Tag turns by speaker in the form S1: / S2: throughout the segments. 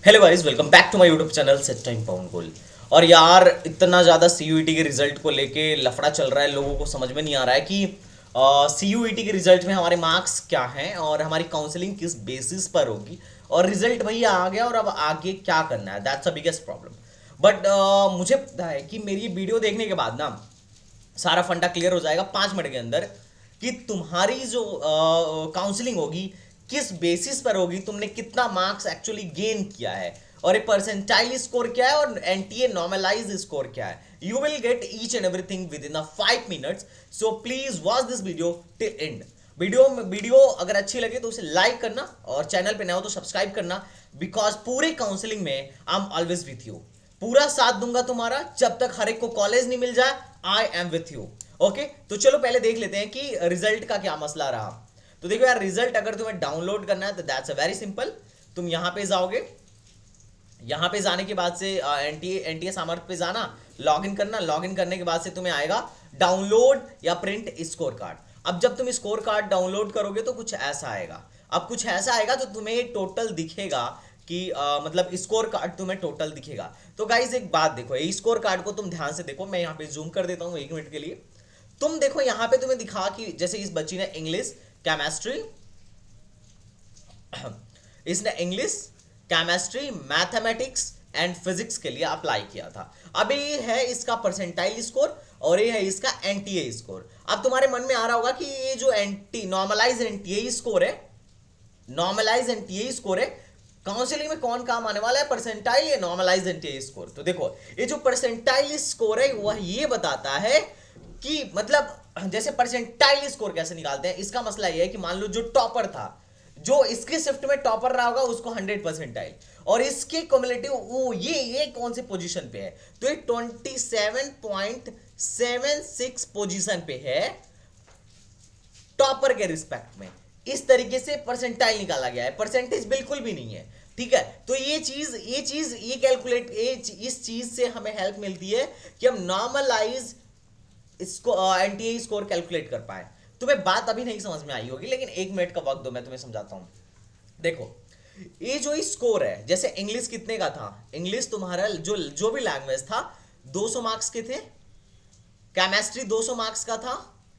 S1: Hello guys, welcome back to my YouTube channel set time pound goal. और यार इतना ज़्यादा सीयूईटी के रिजल्ट को लेके लफड़ा चल रहा है, लोगों को समझ में नहीं आ रहा है कि सीयूईटी के रिजल्ट में हमारे मार्क्स क्या हैं और हमारी काउंसलिंग किस बेसिस पर होगी। और रिजल्ट भैया आ गया और अब आगे क्या करना है, that's a biggest problem. But मुझे पता है कि मेरी ये वीडियो देखने के बाद ना सारा फंडा क्लियर हो जाएगा 5 मिनट के अंदर कि तुम्हारी जो काउंसलिंग होगी किस बेसिस पर होगी, तुमने कितना मार्क्स एक्चुअली गेन किया है और ये परसेंटाइल स्कोर क्या है और एनटीए नॉर्मलाइज स्कोर क्या है। You will get each and everything with in a 5 minutes. So please watch this video till and. Video अगर अच्छी लगे तो उसे लाइक करना और चैनल पे नए हो तो सब्सक्राइब करना, बिकॉज पूरे काउंसलिंग में I am always with you. पूरा साथ दूंगा तुम्हारा जब तक हर एक को कॉलेज नहीं मिल जाए। I am with you. Okay, तो चलो पहले देख लेते हैं कि रिजल्ट का क्या मसला रहा। तो देखो यार, रिजल्ट अगर तुम्हें डाउनलोड करना है तो दैट्स अ वेरी सिंपल। तुम यहां पे जाओगे, यहां पे जाने के बाद से एनटीए एनटीए सामर्थ पे जाना, लॉगिन करना। लॉगिन करने के बाद से तुम्हें आएगा डाउनलोड या प्रिंट स्कोर कार्ड। अब जब तुम स्कोर कार्ड डाउनलोड करोगे तो कुछ ऐसा आएगा। अब कुछ ऐसा आएगा तो तुम्हें टोटल दिखेगा कि मतलब स्कोर कार्ड तुम्हें टोटल दिखेगा। तो गाइज एक बात देखो, ये स्कोर कार्ड को तुम ध्यान से देखो। मैं यहाँ पे जूम कर देता हूँ 1 मिनट के लिए। तुम देखो यहाँ पे तुम्हें दिखा कि जैसे इस बच्ची ने इंग्लिश, केमिस्ट्री, इसने English, chemistry, mathematics and physics के लिए अप्लाई किया था। अब ये है इसका परसेंटाइल स्कोर और ये है इसका एनटीए स्कोर। अब तुम्हारे मन में आ रहा होगा कि ये जो एंटी नॉर्मलाइज एनटीए स्कोर है, नॉर्मलाइज एनटीए स्कोर है, काउंसलिंग में कौन काम आने वाला है, परसेंटाइल या नॉर्मलाइज एनटीए स्कोर। तो देखो ये जो परसेंटाइल स्कोर है वह ये बताता है कि मतलब जैसे परसेंटाइल स्कोर कैसे निकालते हैं। इसका मसला ये है कि मान लो जो टॉपर था, जो इसके शिफ्ट में टॉपर रहा होगा उसको 100 परसेंटाइल, और इसके कम्युलेटिव वो ये कौन से पोजीशन पे है, तो ये 27.76 पोजीशन पे है टॉपर के रिस्पेक्ट में। इस तरीके से परसेंटाइल निकाला गया है, परसेंटेज बिल्कुल भी नहीं है। ठीक है, तो ये कैलकुलेट इस चीज से हमें हेल्प मिलती है कि हम नॉर्मलाइज इसको एनटीए स्कोर कैलकुलेट कर पाए। तुम्हें बात अभी नहीं समझ में आई होगी, लेकिन 1 मिनट का वक्त दो, मैं तुम्हें समझाता हूं। देखो ये जो स्कोर है, जैसे इंग्लिश कितने का था, इंग्लिश तुम्हारा जो जो भी लैंग्वेज था 200 मार्क्स के थे, केमिस्ट्री 200 मार्क्स का था।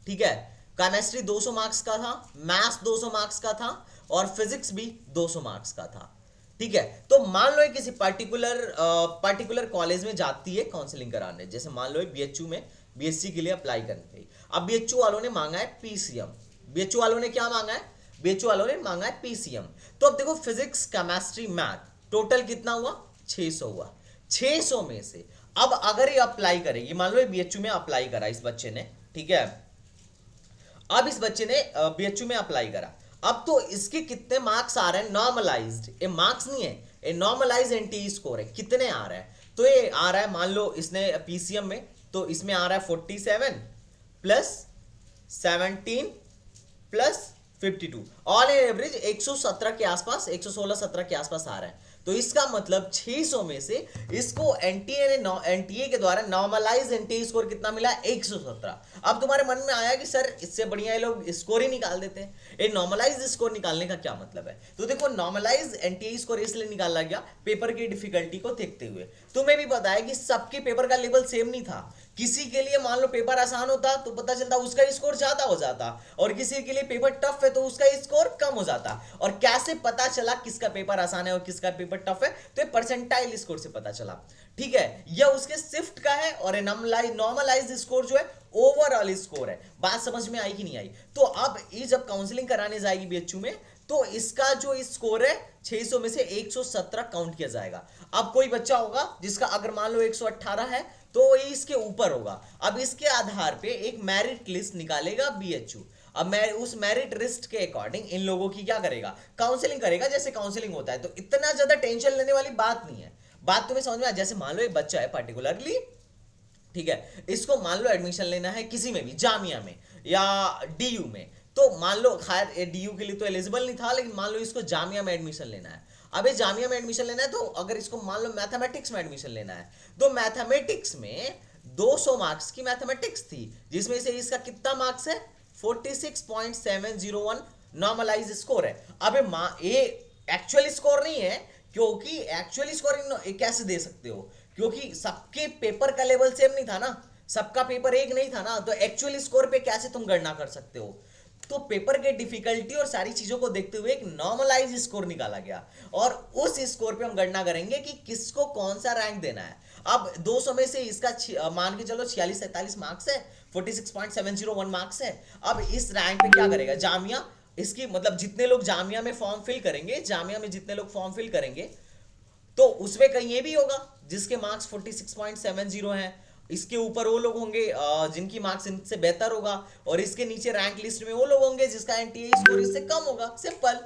S1: ठीक है, केमिस्ट्री 200 मार्क्स का था, मैथ्स 200 मार्क्स का था और फिजिक्स भी 200 मार्क्स का था। ठीक है, तो मान लो किसी पर्टिकुलर कॉलेज में जाती है काउंसलिंग कराने, जैसे मान लो बीएचयू में बीएससी के लिए अप्लाई करने गई। अब बीएचयू वालों ने मांगा है पीसीएम। बीएचयू वालों ने क्या मांगा है, बीएचयू वालों ने मांगा है पीसीएम। तो अब देखो फिजिक्स, केमिस्ट्री, मैथ टोटल कितना हुआ, 600 हुआ। 600 में से अब अगर ये अप्लाई करेगी, मान लो बीएचयू में अप्लाई करा इस बच्चे ने, ठीक है, अब इस बच्चे ने बीएचयू में अप्लाई करा। अब तो इसके कितने मार्क्स आ रहे हैं नॉर्मलाइज्ड, ये मार्क्स नहीं है, ये नॉर्मलाइज एनटी स्कोर है। कितने आ रहा है, तो ये आ रहा है, मान लो इसने पीसीएम में, तो इसमें आ रहा है 47 प्लस 17 प्लस 52, ऑल एवरेज 117 के आसपास, 116-17 के आसपास आ रहा है। तो इसका मतलब 600 में से इसको एनटीए के द्वारा नॉर्मलाइज एनटीए स्कोर कितना मिला, 117। अब तुम्हारे मन में आया कि सर इससे बढ़िया ये लोग स्कोर ही निकाल देते हैं, ये नॉर्मलाइज स्कोर निकालने का क्या मतलब है। तो देखो नॉर्मलाइज एनटीए स्कोर इसलिए निकाला गया पेपर की डिफिकल्टी को देखते हुए। तुम्हें भी पता है कि सबके पेपर का लेवल सेम नहीं था। किसी के लिए मान लो पेपर आसान होता तो पता चलता उसका स्कोर ज्यादा हो जाता, और किसी के लिए पेपर टफ है तो उसका स्कोर कम हो जाता। और कैसे पता चला किसका पेपर आसान है और किसका पेपर टफ है, तो ये परसेंटाइल स्कोर से पता चला। ठीक है, यह उसके शिफ्ट का है और नॉर्मलाइज स्कोर जो है ओवरऑल स्कोर है। बात समझ में आई कि नहीं आई। तो अब ये जब काउंसलिंग कराने जाएगी बीएचयू में, तो इसका जो स्कोर है 600 में से 117 काउंट किया जाएगा। अब कोई बच्चा होगा जिसका अगर मान लो 118 है तो ये इसके ऊपर होगा। अब इसके आधार पे एक मेरिट लिस्ट निकालेगा बीएचयू। अब मैं उस मेरिट लिस्ट के अकॉर्डिंग इन लोगों की क्या करेगा, काउंसलिंग करेगा, जैसे काउंसलिंग होता है। तो इतना ज्यादा टेंशन लेने वाली बात नहीं है। बात तुम्हें समझ में आ, जैसे मान लो एक बच्चा है पर्टिकुलरली, ठीक है, इसको मान लो एडमिशन लेना है किसी में भी, जामिया में या डीयू में। तो मान लो, खैर डीयू के लिए तो एलिजिबल नहीं था, लेकिन मान लो इसको जामिया में एडमिशन लेना है। अब ये जामिया में एडमिशन लेना है, तो अगर इसको मान लो मैथमेटिक्स में एडमिशन लेना है, तो मैथमेटिक्स में 200 मार्क्स की मैथमेटिक्स थी, जिसमें से इसका कितना मार्क्स है, 46.701 नॉर्मलाइज स्कोर है। अब ये एक्चुअल स्कोर नहीं है क्योंकि एक्चुअली स्कोरिंग कैसे दे सकते हो, क्योंकि सबके पेपर का लेवल सेम नहीं था ना, सबका पेपर एक नहीं था ना, तो एक्चुअल स्कोर पे कैसे तुम गणना कर सकते हो। तो पेपर के डिफिकल्टी और सारी चीजों को देखते हुए एक नॉर्मलाइज स्कोर निकाला गया, और उस स्कोर पे हम गणना करेंगे कि किसको कौन सा रैंक देना है। अब 200 में से इसका मान के चलो 46-47 मार्क्स है, 46.701 मार्क्स है। अब इस रैंक पे क्या करेगा जामिया, इसकी मतलब जितने लोग जामिया में फॉर्म फिल करेंगे, जामिया में जितने लोग फॉर्म फिल करेंगे, तो उसमें कहीं ये भी होगा जिसके मार्क्स 46.70 हैं, इसके ऊपर वो लोग होंगे जिनकी मार्क्स इनसे बेहतर होगा, और इसके नीचे रैंक लिस्ट में वो लोग होंगे जिसका एनटीए स्कोर इससे कम होगा, सिंपल।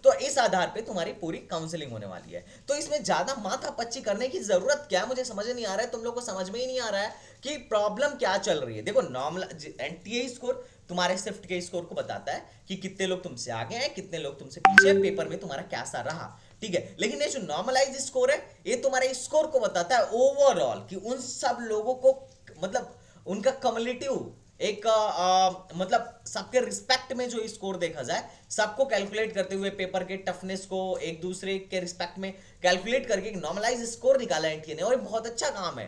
S1: तो इस आधार पे तुम्हारी पूरी काउंसलिंग होने वाली है। तो इसमें ज्यादा माथापच्ची करने की जरूरत क्या है, मुझे समझ नहीं आ रहा है, तुम लोग को समझ में ही नहीं आ रहा है कि प्रॉब्लम क्या चल रही है। देखो नॉर्मल एनटीए स्कोर तुम्हारे शिफ्ट के स्कोर को बताता है कि कितने लोग तुमसे आगे हैं, कितने लोग तुमसे पीछे, पेपर में तुम्हारा कैसा रहा, ठीक है। लेकिन ये जो नॉर्मलाइज स्कोर है, ये तुम्हारे स्कोर को बताता है ओवरऑल कि उन सब लोगों को, मतलब उनका कम्युलेटिव एक मतलब सबके रिस्पेक्ट में जो स्कोर देखा जाए, सबको कैलकुलेट करते हुए पेपर के टफनेस को एक दूसरे के रिस्पेक्ट में कैलकुलेट करके एक नॉर्मलाइज स्कोर निकाला एनटीए ने, और ये बहुत अच्छा काम है,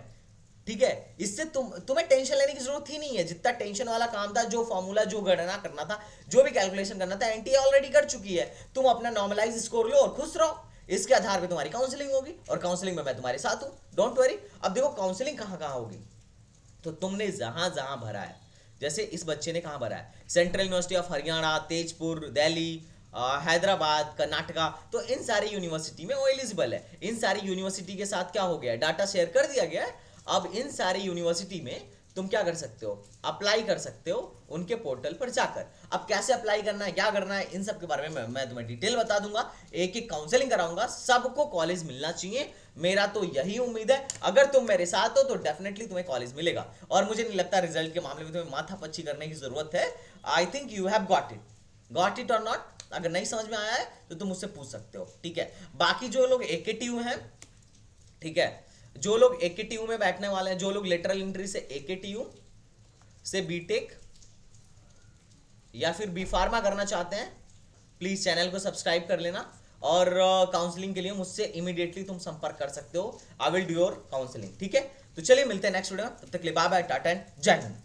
S1: ठीक है। इससे तुम्हें टेंशन लेने की जरूरत ही नहीं है, जितना टेंशन वाला काम था, जो फॉर्मूला, जो गणना करना था, जो भी कैलकुलेशन करना था, एनटीए ऑलरेडी कर चुकी है। तुम अपना नॉर्मलाइज स्कोर लो और खुश रहो, इसके आधार पे तुम्हारी काउंसलिंग होगी, और काउंसलिंग में मैं तुम्हारे साथ हूं, डोंट वरी। अब देखो काउंसलिंग कहां कहां होगी, तो तुमने जहां जहां भरा है, जैसे इस बच्चे ने कहां भरा है, central university of Haryana, Tezpur, Delhi, Hyderabad, Karnataka, तो इन सारी यूनिवर्सिटी में वो एलिजिबल है। इन सारी यूनिवर्सिटी के साथ क्या हो गया है, डाटा शेयर कर दिया गया है। अब इन सारी यूनिवर्सिटी में तुम क्या कर सकते हो, अप्लाई कर सकते हो उनके पोर्टल पर जाकर। अब कैसे अप्लाई करना है, क्या करना है, इन सब के बारे में मैं तुम्हें डिटेल बता दूंगा, एक एक काउंसलिंग कराऊंगा, सबको कॉलेज मिलना चाहिए, मेरा तो यही उम्मीद है। अगर तुम मेरे साथ हो तो डेफिनेटली तुम्हें कॉलेज मिलेगा, और मुझे नहीं लगता रिजल्ट के मामले में तुम्हें माथापच्ची करने की जरूरत है। I think you have got it और नॉट। अगर नहीं समझ में आया है तो तुम मुझसे पूछ सकते हो, ठीक है। बाकी जो लोग एकेटीयू हैं, ठीक है, जो लोग एकेटीयू में बैठने वाले हैं, जो लोग लेटरल एंट्री से एकेटीयू से बीटेक या फिर बी फार्मा करना चाहते हैं, प्लीज चैनल को सब्सक्राइब कर लेना, और काउंसलिंग के लिए मुझसे इमीडिएटली तुम संपर्क कर सकते हो। I will do your counselling, ठीक है। तो चलिए मिलते हैं नेक्स्ट वीडियो में, तब तक के लिए बाय बाय, टाटा एंड जय हिंद।